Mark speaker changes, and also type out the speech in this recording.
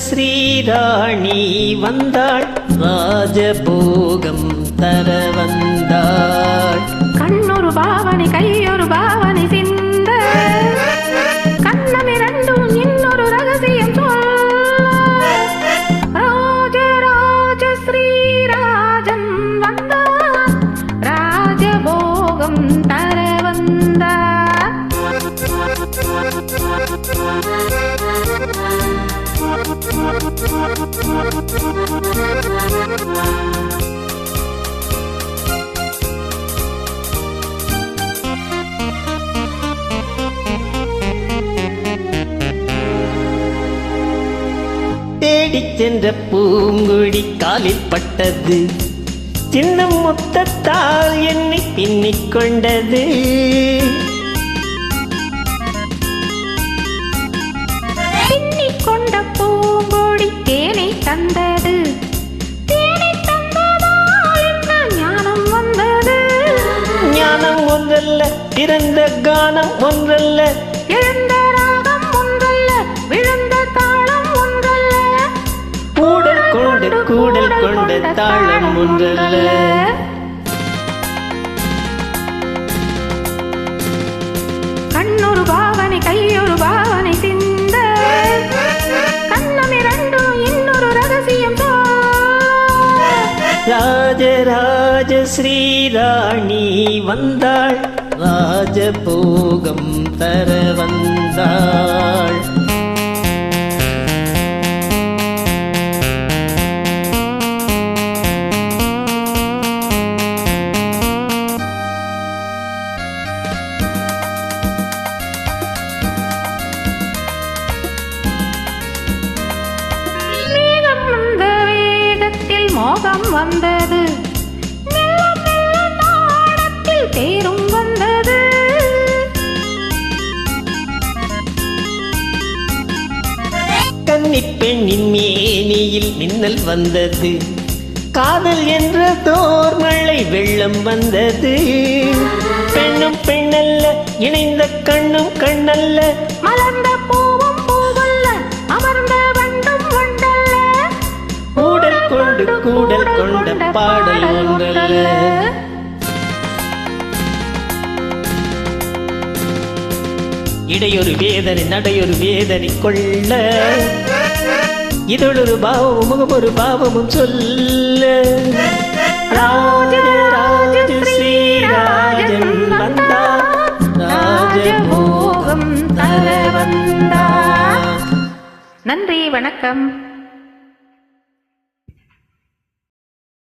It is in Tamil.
Speaker 1: ஸ்ரீராணி வந்தாள், ராஜபோகம் தர வந்தாள்.
Speaker 2: கண்ணொரு பாவனை கையொரு பாவனை சிந்த, கண்ணமிரண்டும் இன்னொரு ரகசியம் சொல்ல. ராஜராஜ ஸ்ரீராஜன் வந்தார், ராஜபோகம் தர வந்தார்.
Speaker 1: தேடிச் சென்ற பூங்குடி காலில் பட்டது, சின்னம் முத்தத்தால் என்னை பின்னிக் கொண்டது.
Speaker 2: பின்னிக் கொண்ட பூங்குடி தேனை தந்தது, தேனை தந்ததால் என்ன ஞானம் வந்தது.
Speaker 1: ஞானம் ஒன்றல்ல, பிறந்த கானம் ஒன்றல்ல,
Speaker 2: எழுந்த ராகம் ஒன்றல்ல, விழுந்த தாளம் ஒன்றல்ல,
Speaker 1: கூடல் கொண்ட தாளம் ஒன்றல்ல.
Speaker 2: கண்ணொரு பாவனை கையொரு பாவனை சிந்த, கண்ணமிரண்டும் இன்னொரு ரகசியம் சொல்ல.
Speaker 1: ராஜராஜ ஸ்ரீராணி வந்தாள், ராஜபோகம் தர வந்தாள்.
Speaker 2: மோகம் வந்தது, மெல்ல மெல்ல நாடத்தில் தேரும் வந்தது.
Speaker 1: கன்னிப் பெண்ணின் மேனியில் மின்னல் வந்தது, காதல் என்ற தோர்மழை வெள்ளம் வந்தது. பெண்ணும் பெண்ணல்ல, இணைந்த கண்ணும் கண்ணல்ல,
Speaker 2: மலர்ந்த பூவும் பூவல்ல, அமர்ந்த வண்டும் வண்டல்ல,
Speaker 1: கூடல் கொண்ட பாடல் ஒன்றல்ல. இடையொரு வேதனை நடையொரு வேதனை கொள்ள, இதழொரு பாவமும் முகமொரு பாவமும் சொல்ல. ராஜராஜ ஸ்ரீராஜன் வந்தார், ராஜபோகம் தர வந்தார்.
Speaker 2: நன்றி, வணக்கம்.